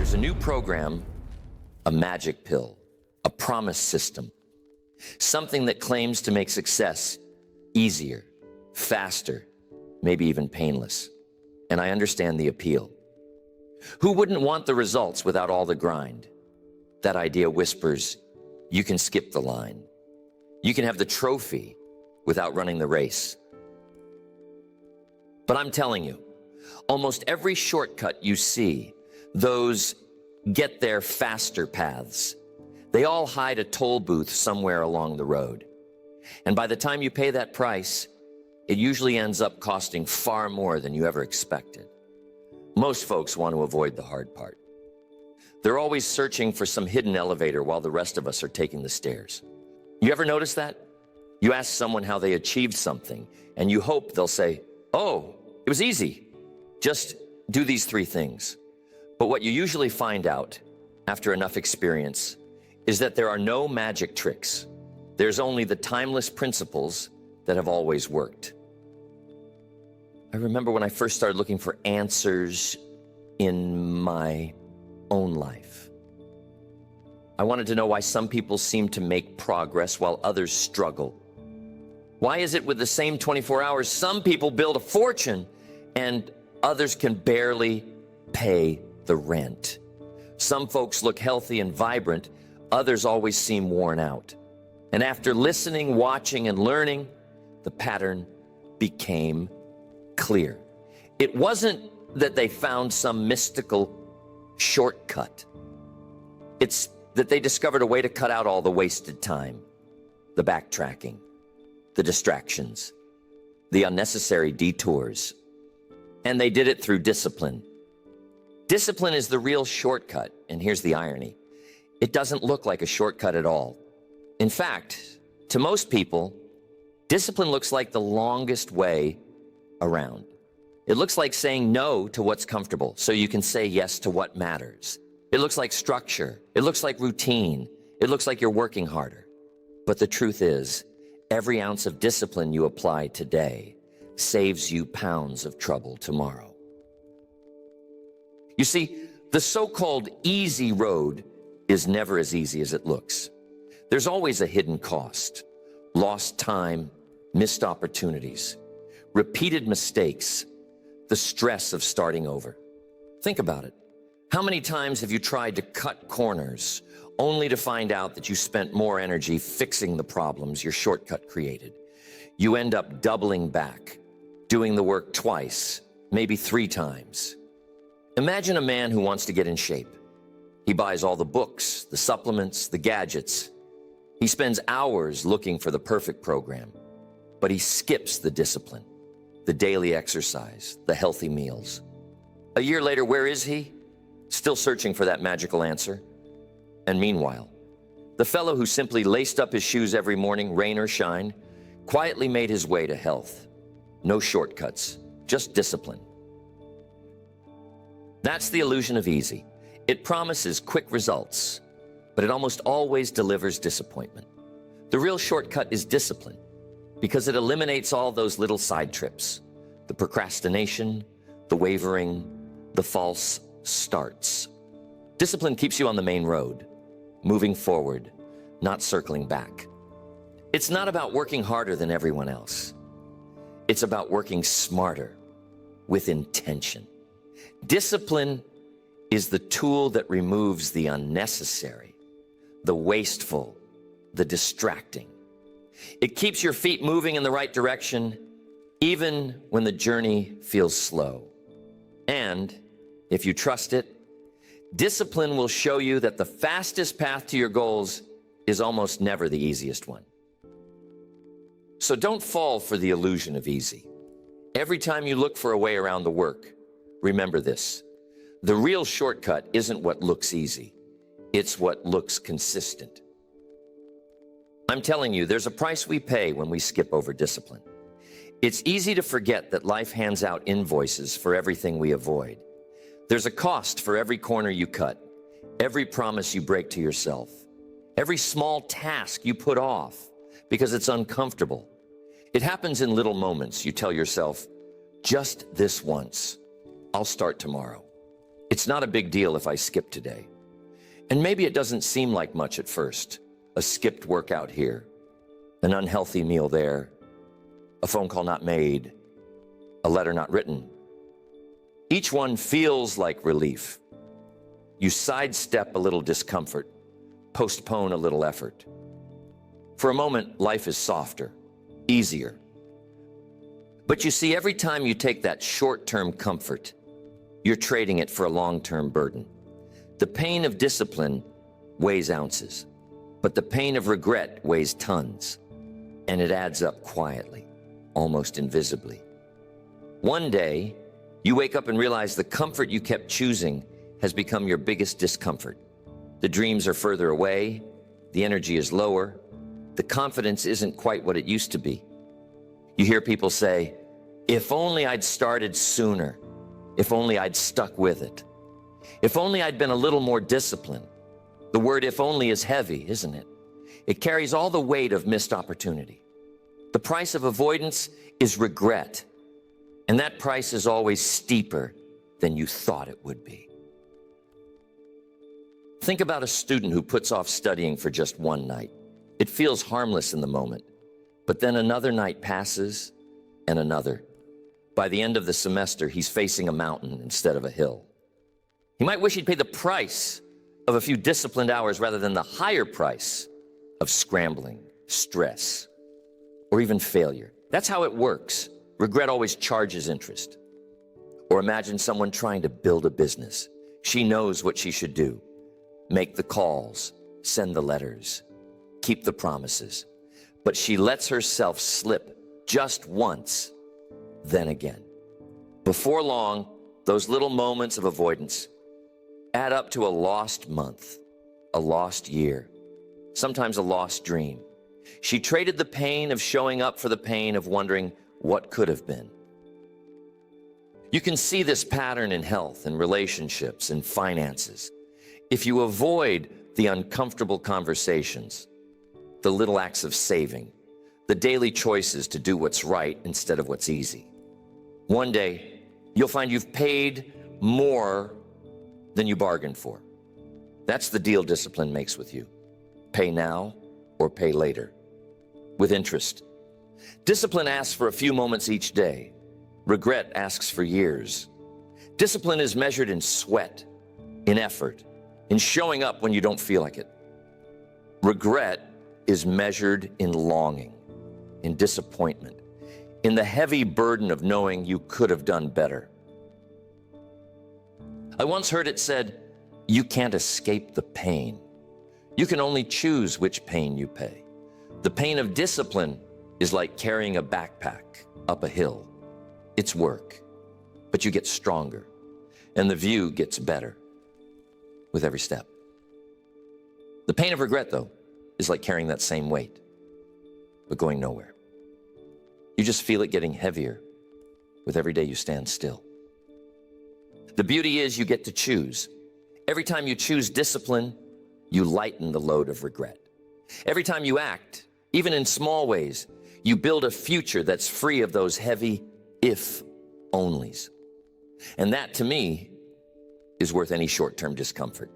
There's a new program, a magic pill, a promise system, something that claims to make success easier, faster, maybe even painless. And I understand the appeal. Who wouldn't want the results without all the grind? That idea whispers, you can skip the line. You can have the trophy without running the race. But I'm telling you, almost every shortcut you see, those get there faster paths, they all hide a toll booth somewhere along the road. And by the time you pay that price, it usually ends up costing far more than you ever expected. Most folks want to avoid the hard part. They're always searching for some hidden elevator while the rest of us are taking the stairs. You ever notice that? You ask someone how they achieved something, and you hope they'll say, "Oh, it was easy. Just do these 3 things." But what you usually find out after enough experience is that there are no magic tricks. There's only the timeless principles that have always worked. I remember when I first started looking for answers in my own life. I wanted to know why some people seem to make progress while others struggle. Why is it with the same 24 hours, some people build a fortune and others can barely pay the rent? Some folks look healthy and vibrant, others always seem worn out. And after listening, watching, and learning, the pattern became clear. It wasn't that they found some mystical shortcut. It's that they discovered a way to cut out all the wasted time, the backtracking, the distractions, the unnecessary detours. And they did it through discipline. Discipline is the real shortcut, and here's the irony. It doesn't look like a shortcut at all. In fact, to most people, discipline looks like the longest way around. It looks like saying no to what's comfortable so you can say yes to what matters. It looks like structure. It looks like routine. It looks like you're working harder. But the truth is, every ounce of discipline you apply today saves you pounds of trouble tomorrow. You see, the so-called easy road is never as easy as it looks. There's always a hidden cost, lost time, missed opportunities, repeated mistakes, the stress of starting over. Think about it. How many times have you tried to cut corners only to find out that you spent more energy fixing the problems your shortcut created? You end up doubling back, doing the work twice, maybe 3 times. Imagine a man who wants to get in shape. He buys all the books, the supplements, the gadgets. He spends hours looking for the perfect program, but he skips the discipline, the daily exercise, the healthy meals. A year later, where is he? Still searching for that magical answer. And meanwhile, the fellow who simply laced up his shoes every morning, rain or shine, quietly made his way to health. No shortcuts, just discipline. That's the illusion of easy. It promises quick results, but it almost always delivers disappointment. The real shortcut is discipline, because it eliminates all those little side trips, the procrastination, the wavering, the false starts. Discipline keeps you on the main road, moving forward, not circling back. It's not about working harder than everyone else. It's about working smarter, with intention. Discipline is the tool that removes the unnecessary, the wasteful, the distracting. It keeps your feet moving in the right direction, even when the journey feels slow. And if you trust it, discipline will show you that the fastest path to your goals is almost never the easiest one. So don't fall for the illusion of easy. Every time you look for a way around the work, remember this: the real shortcut isn't what looks easy, it's what looks consistent. I'm telling you, there's a price we pay when we skip over discipline. It's easy to forget that life hands out invoices for everything we avoid. There's a cost for every corner you cut, every promise you break to yourself, every small task you put off because it's uncomfortable. It happens in little moments. You tell yourself, just this once, I'll start tomorrow. It's not a big deal if I skip today. And maybe it doesn't seem like much at first. A skipped workout here, an unhealthy meal there, a phone call not made, a letter not written. Each one feels like relief. You sidestep a little discomfort, postpone a little effort. For a moment, life is softer, easier. But you see, every time you take that short-term comfort, you're trading it for a long-term burden. The pain of discipline weighs ounces, but the pain of regret weighs tons, and it adds up quietly, almost invisibly. One day, you wake up and realize the comfort you kept choosing has become your biggest discomfort. The dreams are further away, the energy is lower, the confidence isn't quite what it used to be. You hear people say, if only I'd started sooner, if only I'd stuck with it, if only I'd been a little more disciplined. The word if only is heavy, isn't it? It carries all the weight of missed opportunity. The price of avoidance is regret, and that price is always steeper than you thought it would be. Think about a student who puts off studying for just one night. It feels harmless in the moment, but then another night passes and another. By the end of the semester, he's facing a mountain instead of a hill. He might wish he'd paid the price of a few disciplined hours rather than the higher price of scrambling, stress, or even failure. That's how it works. Regret always charges interest. Or imagine someone trying to build a business. She knows what she should do. Make the calls, send the letters, keep the promises. But she lets herself slip just once, then again. Before long, those little moments of avoidance add up to a lost month, a lost year, sometimes a lost dream. She traded the pain of showing up for the pain of wondering what could have been. You can see this pattern in health and relationships and finances. If you avoid the uncomfortable conversations, the little acts of saving, the daily choices to do what's right instead of what's easy, one day you'll find you've paid more than you bargained for. That's the deal discipline makes with you. Pay now or pay later, with interest. Discipline asks for a few moments each day. Regret asks for years. Discipline is measured in sweat, in effort, in showing up when you don't feel like it. Regret is measured in longing, in disappointment, in the heavy burden of knowing you could have done better. I once heard it said, you can't escape the pain. You can only choose which pain you pay. The pain of discipline is like carrying a backpack up a hill. It's work, but you get stronger, and the view gets better with every step. The pain of regret, though, is like carrying that same weight, but going nowhere. You just feel it getting heavier with every day you stand still. The beauty is you get to choose. Every time you choose discipline, you lighten the load of regret. Every time you act, even in small ways, you build a future that's free of those heavy if-onlys. And that, to me, is worth any short-term discomfort.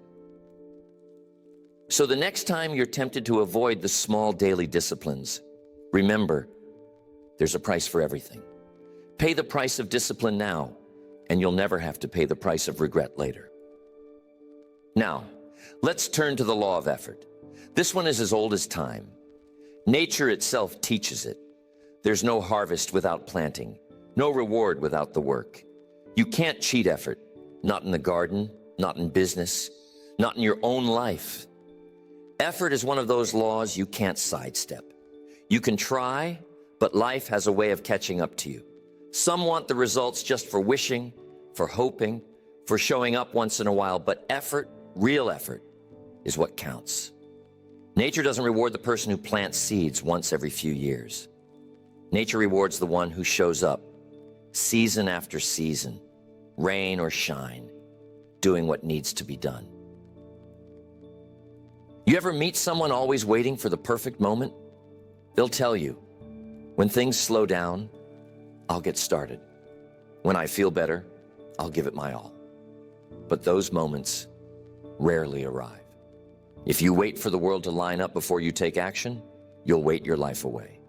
So the next time you're tempted to avoid the small daily disciplines, remember, there's a price for everything. Pay the price of discipline now, and you'll never have to pay the price of regret later. Now, let's turn to the law of effort. This one is as old as time. Nature itself teaches it. There's no harvest without planting, no reward without the work. You can't cheat effort, not in the garden, not in business, not in your own life. Effort is one of those laws you can't sidestep. You can try, but life has a way of catching up to you. Some want the results just for wishing, for hoping, for showing up once in a while, but effort, real effort, is what counts. Nature doesn't reward the person who plants seeds once every few years. Nature rewards the one who shows up, season after season, rain or shine, doing what needs to be done. You ever meet someone always waiting for the perfect moment? They'll tell you, when things slow down, I'll get started. When I feel better, I'll give it my all. but those moments rarely arrive. If you wait for the world to line up before you take action, you'll wait your life away.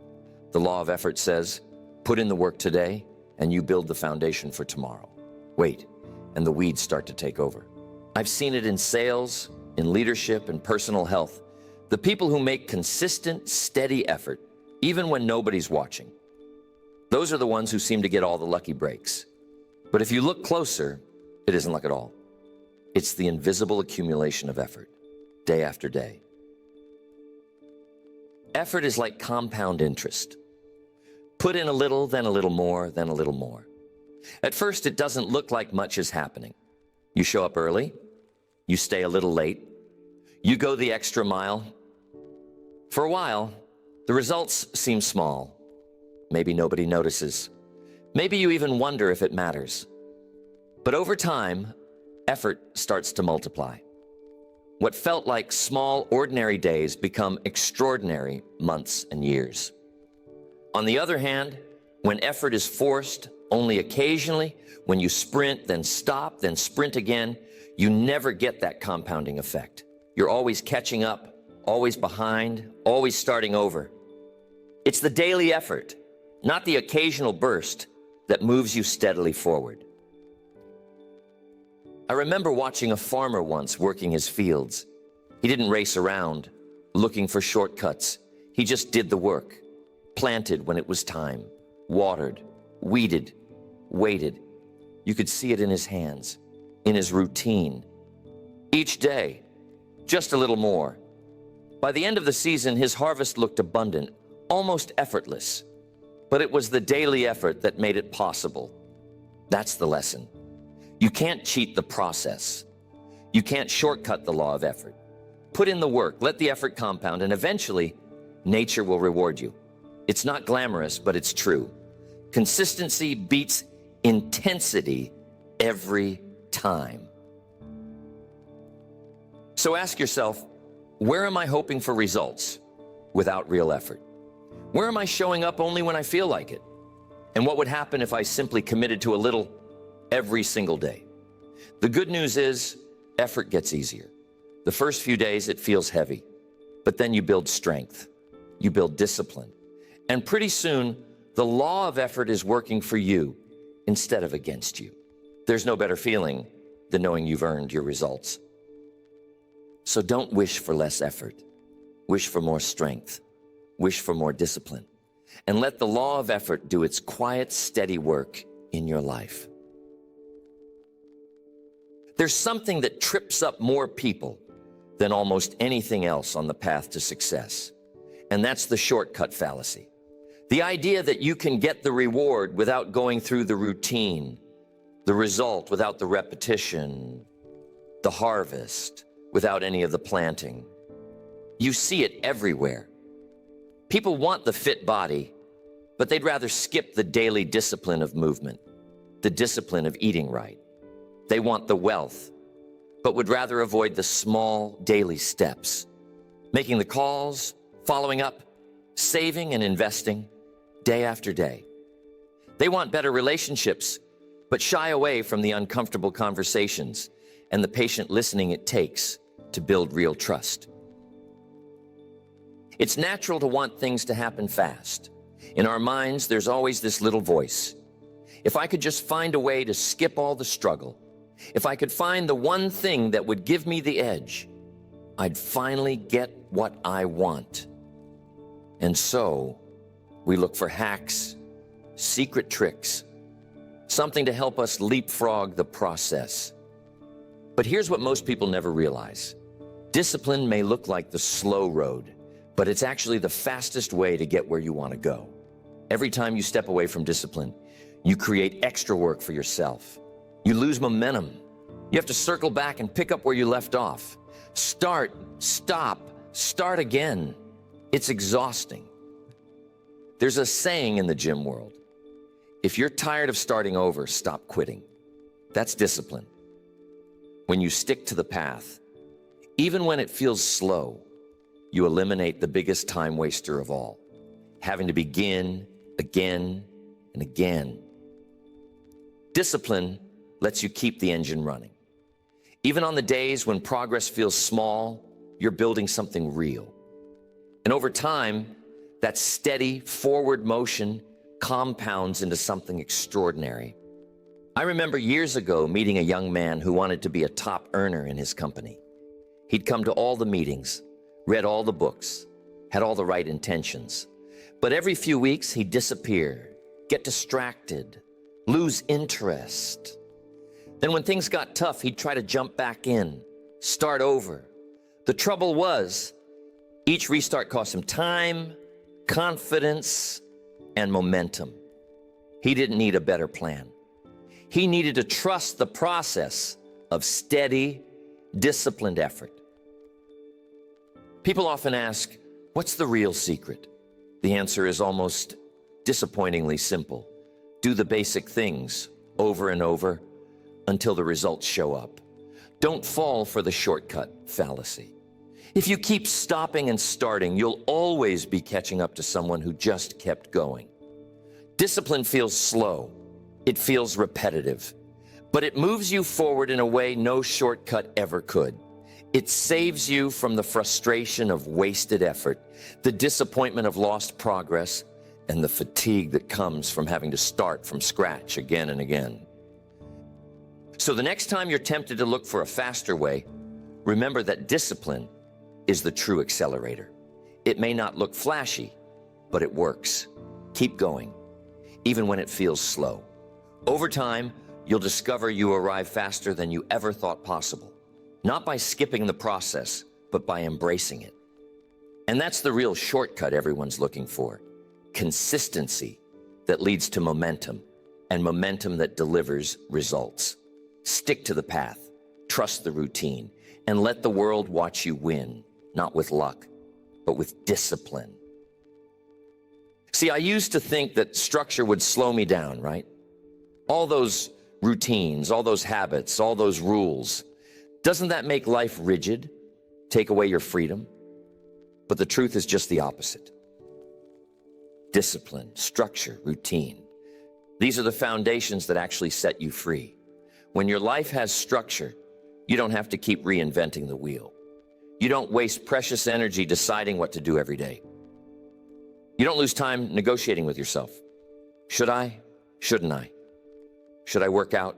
The law of effort says, put in the work today and you build the foundation for tomorrow. Wait, and the weeds start to take over. I've seen it in sales, in leadership, and personal health. The people who make consistent, steady effort, even when nobody's watching, those are the ones who seem to get all the lucky breaks. But if you look closer, it isn't luck at all. It's the invisible accumulation of effort, day after day. Effort is like compound interest. Put in a little, then a little more, then a little more. At first, it doesn't look like much is happening. You show up early, you stay a little late, you go the extra mile. For a while, the results seem small. Maybe nobody notices. Maybe you even wonder if it matters. But over time, effort starts to multiply. What felt like small, ordinary days become extraordinary months and years. On the other hand, when effort is forced only occasionally, when you sprint, then stop, then sprint again, you never get that compounding effect. You're always catching up, always behind, always starting over. It's the daily effort, not the occasional burst, that moves you steadily forward. I remember watching a farmer once working his fields. He didn't race around, looking for shortcuts. He just did the work, planted when it was time, watered, weeded, waited. You could see it in his hands, in his routine. Each day, just a little more. By the end of the season, his harvest looked abundant, almost effortless. But it was the daily effort that made it possible. That's the lesson. You can't cheat the process. You can't shortcut the law of effort. Put in the work, let the effort compound, and eventually, nature will reward you. It's not glamorous, but it's true. Consistency beats intensity every time. So ask yourself, where am I hoping for results without real effort? Where am I showing up only when I feel like it? And what would happen if I simply committed to a little every single day? The good news is effort gets easier. The first few days it feels heavy, but then you build strength, you build discipline, and pretty soon the law of effort is working for you instead of against you. There's no better feeling than knowing you've earned your results. So don't wish for less effort. Wish for more strength. Wish for more discipline. And let the law of effort do its quiet, steady work in your life. There's something that trips up more people than almost anything else on the path to success. And that's the shortcut fallacy. The idea that you can get the reward without going through the routine, the result without the repetition, the harvest without any of the planting. You see it everywhere. People want the fit body, but they'd rather skip the daily discipline of movement, the discipline of eating right. They want the wealth, but would rather avoid the small daily steps, making the calls, following up, saving and investing day after day. They want better relationships, but shy away from the uncomfortable conversations and the patient listening it takes to build real trust. It's natural to want things to happen fast. In our minds, there's always this little voice. If I could just find a way to skip all the struggle, if I could find the one thing that would give me the edge, I'd finally get what I want. And so, we look for hacks, secret tricks, something to help us leapfrog the process. But here's what most people never realize. Discipline may look like the slow road, but it's actually the fastest way to get where you want to go. Every time you step away from discipline, you create extra work for yourself. You lose momentum. You have to circle back and pick up where you left off. Start, stop, start again. It's exhausting. There's a saying in the gym world. If you're tired of starting over, stop quitting. That's discipline. When you stick to the path, even when it feels slow, you eliminate the biggest time waster of all, having to begin again and again. Discipline lets you keep the engine running. Even on the days when progress feels small, you're building something real. And over time, that steady forward motion compounds into something extraordinary. I remember years ago meeting a young man who wanted to be a top earner in his company. He'd come to all the meetings, read all the books, had all the right intentions. But every few weeks, he'd disappear, get distracted, lose interest. Then when things got tough, he'd try to jump back in, start over. The trouble was, each restart cost him time, confidence, and momentum. He didn't need a better plan. He needed to trust the process of steady, disciplined effort. People often ask, what's the real secret? The answer is almost disappointingly simple. Do the basic things over and over until the results show up. Don't fall for the shortcut fallacy. If you keep stopping and starting, you'll always be catching up to someone who just kept going. Discipline feels slow. It feels repetitive, but it moves you forward in a way no shortcut ever could. It saves you from the frustration of wasted effort, the disappointment of lost progress, and the fatigue that comes from having to start from scratch again and again. So the next time you're tempted to look for a faster way, remember that discipline is the true accelerator. It may not look flashy, but it works. Keep going, even when it feels slow. Over time, you'll discover you arrive faster than you ever thought possible. Not by skipping the process, but by embracing it. And that's the real shortcut everyone's looking for. Consistency that leads to momentum, and momentum that delivers results. Stick to the path, trust the routine, and let the world watch you win, not with luck, but with discipline. See, I used to think that structure would slow me down, right? All those routines, all those habits, all those rules. Doesn't that make life rigid? Take away your freedom? But the truth is just the opposite. Discipline, structure, routine. These are the foundations that actually set you free. When your life has structure, you don't have to keep reinventing the wheel. You don't waste precious energy deciding what to do every day. You don't lose time negotiating with yourself. Should I? Shouldn't I? Should I work out?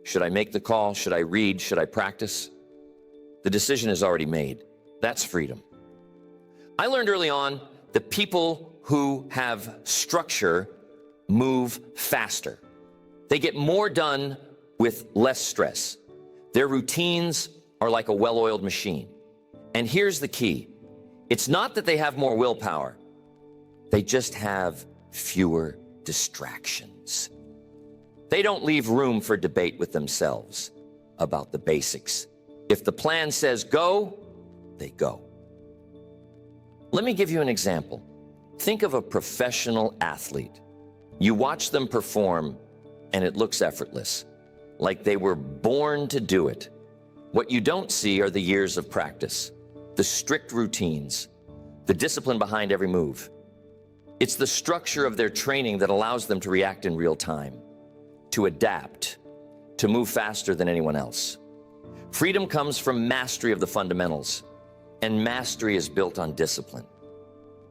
Should I make the call? Should I read? Should I practice? The decision is already made. That's freedom. I learned early on that people who have structure move faster. They get more done with less stress. Their routines are like a well-oiled machine. And here's the key. It's not that they have more willpower. They just have fewer distractions. They don't leave room for debate with themselves about the basics. If the plan says go, they go. Let me give you an example. Think of a professional athlete. You watch them perform, and it looks effortless, like they were born to do it. What you don't see are the years of practice, the strict routines, the discipline behind every move. It's the structure of their training that allows them to react in real time, to adapt, to move faster than anyone else. Freedom comes from mastery of the fundamentals, and mastery is built on discipline.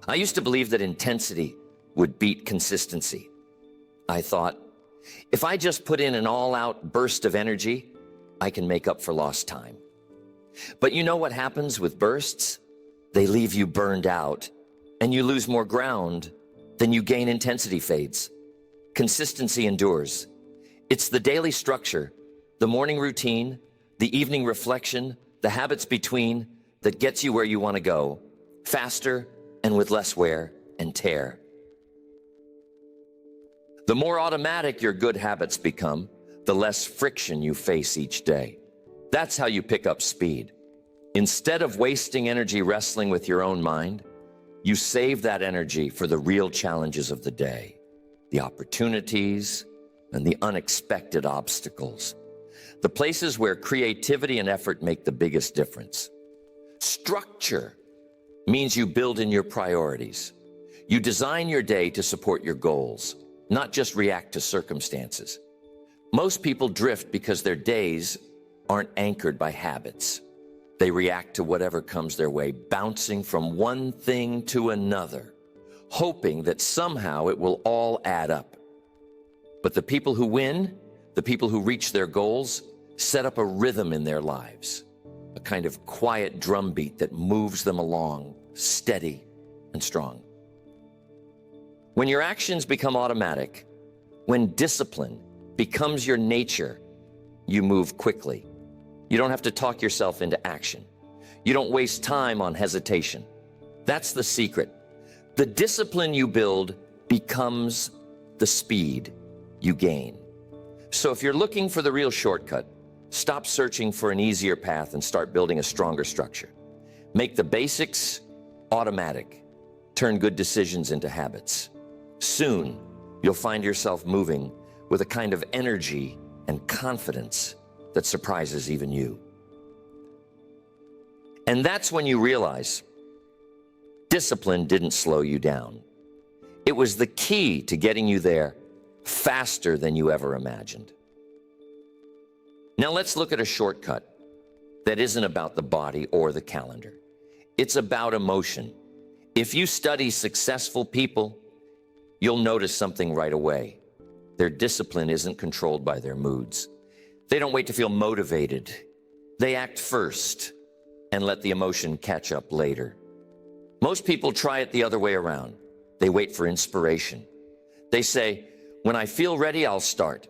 I used to believe that intensity would beat consistency. I thought, if I just put in an all-out burst of energy, I can make up for lost time. But you know what happens with bursts? They leave you burned out, and you lose more ground than you gain. Intensity fades. Consistency endures. It's the daily structure, the morning routine, the evening reflection, the habits between that gets you where you want to go, faster and with less wear and tear. The more automatic your good habits become, the less friction you face each day. That's how you pick up speed. Instead of wasting energy wrestling with your own mind, you save that energy for the real challenges of the day, the opportunities and the unexpected obstacles, the places where creativity and effort make the biggest difference. Structure means you build in your priorities. You design your day to support your goals, not just react to circumstances. Most people drift because their days aren't anchored by habits. They react to whatever comes their way, bouncing from one thing to another, hoping that somehow it will all add up. But the people who win, the people who reach their goals, set up a rhythm in their lives, a kind of quiet drumbeat that moves them along, steady and strong. When your actions become automatic, when discipline becomes your nature, you move quickly. You don't have to talk yourself into action. You don't waste time on hesitation. That's the secret. The discipline you build becomes the speed you gain. So if you're looking for the real shortcut, stop searching for an easier path and start building a stronger structure. Make the basics automatic. Turn good decisions into habits. Soon, you'll find yourself moving with a kind of energy and confidence that surprises even you. And that's when you realize discipline didn't slow you down. It was the key to getting you there faster than you ever imagined. Now let's look at a shortcut that isn't about the body or the calendar. It's about emotion. If you study successful people, you'll notice something right away. Their discipline isn't controlled by their moods. They don't wait to feel motivated. They act first and let the emotion catch up later. Most people try it the other way around. They wait for inspiration. They say, when I feel ready, I'll start.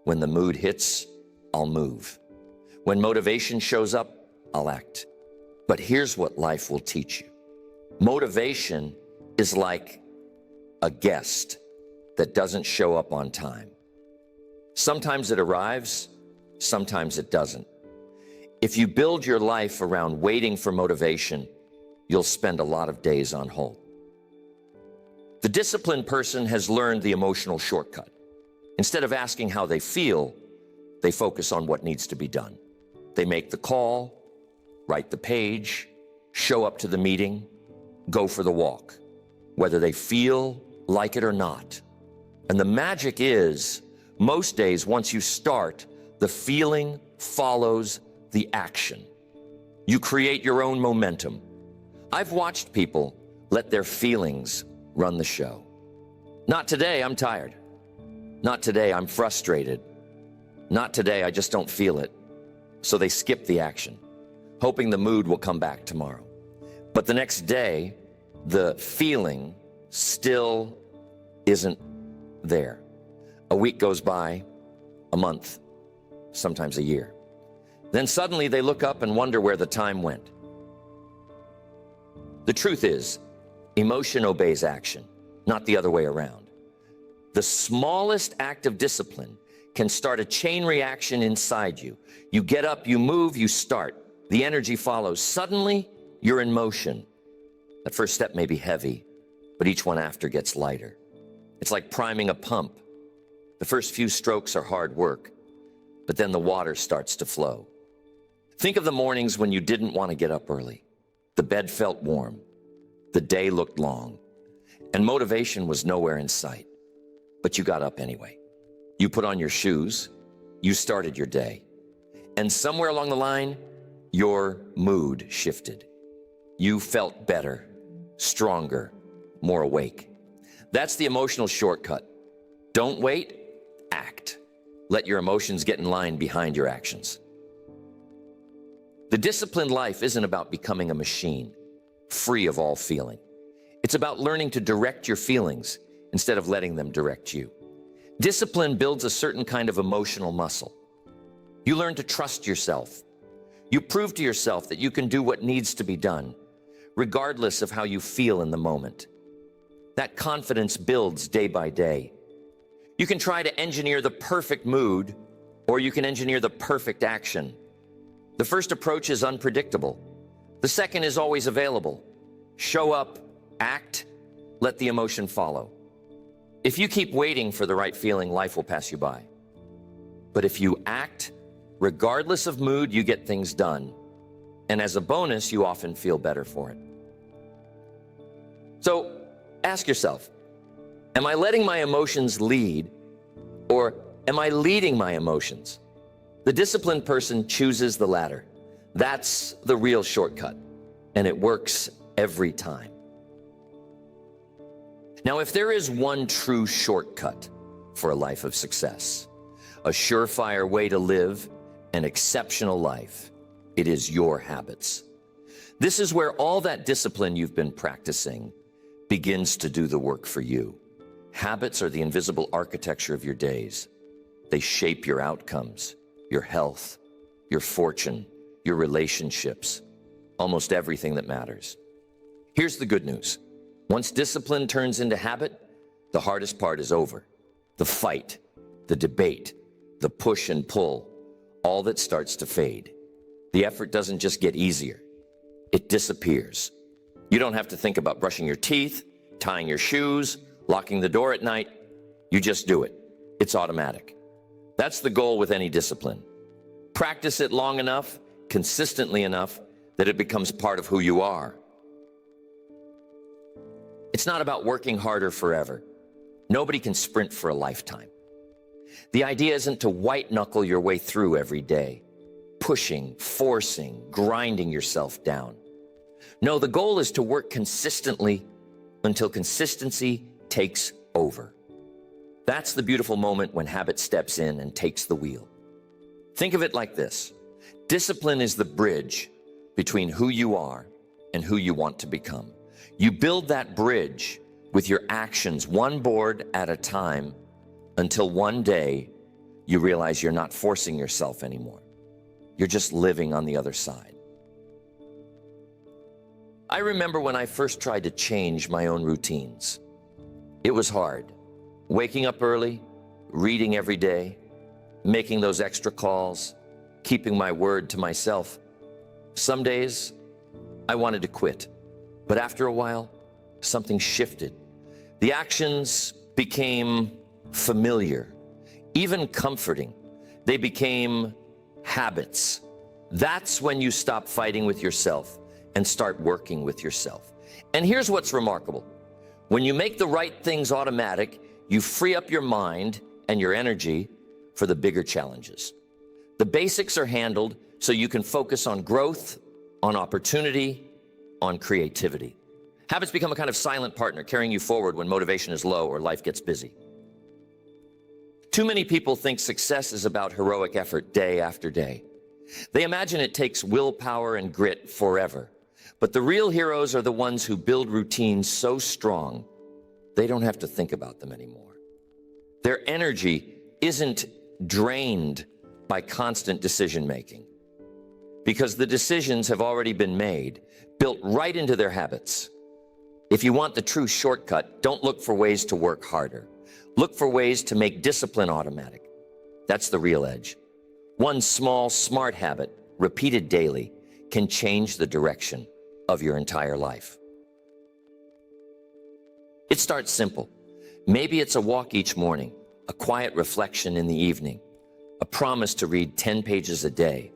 When the mood hits, I'll move. When motivation shows up, I'll act. But here's what life will teach you. Motivation is like a guest that doesn't show up on time. Sometimes it arrives, sometimes it doesn't. If you build your life around waiting for motivation, you'll spend a lot of days on hold. The disciplined person has learned the emotional shortcut. Instead of asking how they feel, they focus on what needs to be done. They make the call, write the page, show up to the meeting, go for the walk, whether they feel like it or not. And the magic is, most days, once you start, the feeling follows the action. You create your own momentum. I've watched people let their feelings run the show. Not today, I'm tired. Not today, I'm frustrated. Not today, I just don't feel it. So they skip the action, hoping the mood will come back tomorrow. But the next day, the feeling still isn't there. A week goes by, a month, sometimes a year. Then suddenly they look up and wonder where the time went. The truth is, emotion obeys action, not the other way around. The smallest act of discipline can start a chain reaction inside you. You get up, you move, you start. The energy follows. Suddenly, you're in motion. That first step may be heavy, but each one after gets lighter. It's like priming a pump. The first few strokes are hard work, but then the water starts to flow. Think of the mornings when you didn't want to get up early. The bed felt warm. The day looked long, and motivation was nowhere in sight. But you got up anyway. You put on your shoes, you started your day, and somewhere along the line, your mood shifted. You felt better, stronger, more awake. That's the emotional shortcut. Don't wait, act. Let your emotions get in line behind your actions. The disciplined life isn't about becoming a machine, free of all feeling. It's about learning to direct your feelings instead of letting them direct you. Discipline builds a certain kind of emotional muscle. You learn to trust yourself. You prove to yourself that you can do what needs to be done, regardless of how you feel in the moment. That confidence builds day by day. You can try to engineer the perfect mood, or you can engineer the perfect action. The first approach is unpredictable. The second is always available. Show up, act, let the emotion follow. If you keep waiting for the right feeling, life will pass you by. But if you act, regardless of mood, you get things done. And as a bonus, you often feel better for it. So ask yourself, am I letting my emotions lead, or am I leading my emotions? The disciplined person chooses the latter. That's the real shortcut, and it works every time. Now, if there is one true shortcut for a life of success, a surefire way to live an exceptional life, it is your habits. This is where all that discipline you've been practicing begins to do the work for you. Habits are the invisible architecture of your days. They shape your outcomes, your health, your fortune, your relationships, almost everything that matters. Here's the good news. Once discipline turns into habit, the hardest part is over. The fight, the debate, the push and pull, all that starts to fade. The effort doesn't just get easier, it disappears. You don't have to think about brushing your teeth, tying your shoes, locking the door at night. You just do it. It's automatic. That's the goal with any discipline. Practice it long enough, consistently enough, that it becomes part of who you are. It's not about working harder forever. Nobody can sprint for a lifetime. The idea isn't to white-knuckle your way through every day, pushing, forcing, grinding yourself down. No, the goal is to work consistently until consistency takes over. That's the beautiful moment when habit steps in and takes the wheel. Think of it like this. Discipline is the bridge between who you are and who you want to become. You build that bridge with your actions, one board at a time, until one day you realize you're not forcing yourself anymore. You're just living on the other side. I remember when I first tried to change my own routines. It was hard. Waking up early, reading every day, making those extra calls, keeping my word to myself. Some days I wanted to quit, but after a while, something shifted. The actions became familiar, even comforting. They became habits. That's when you stop fighting with yourself and start working with yourself. And here's what's remarkable. When you make the right things automatic, you free up your mind and your energy for the bigger challenges. The basics are handled so you can focus on growth, on opportunity, on creativity. Habits become a kind of silent partner carrying you forward when motivation is low or life gets busy. Too many people think success is about heroic effort day after day. They imagine it takes willpower and grit forever. But the real heroes are the ones who build routines so strong, they don't have to think about them anymore. Their energy isn't drained by constant decision-making because the decisions have already been made, built right into their habits. If you want the true shortcut, don't look for ways to work harder. Look for ways to make discipline automatic. That's the real edge. One small, smart habit, repeated daily, can change the direction of your entire life. It starts simple. Maybe it's a walk each morning, a quiet reflection in the evening, a promise to read 10 pages a day,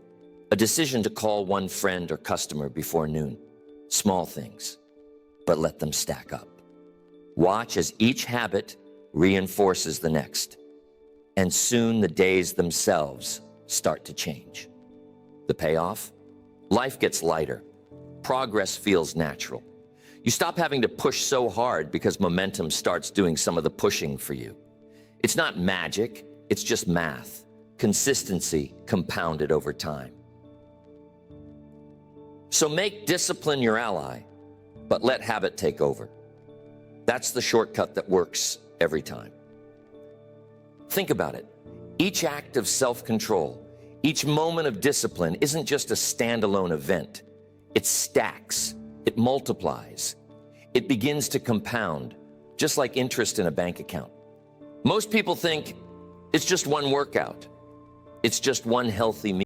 a decision to call one friend or customer before noon. Small things, but let them stack up. Watch as each habit reinforces the next, and soon the days themselves start to change. The payoff? Life gets lighter. Progress feels natural. You stop having to push so hard because momentum starts doing some of the pushing for you. It's not magic, it's just math. Consistency compounded over time. So make discipline your ally, but let habit take over. That's the shortcut that works every time. Think about it. Each act of self-control, each moment of discipline isn't just a standalone event. It stacks, it multiplies, it begins to compound, just like interest in a bank account. Most people think it's just one workout, it's just one healthy meal.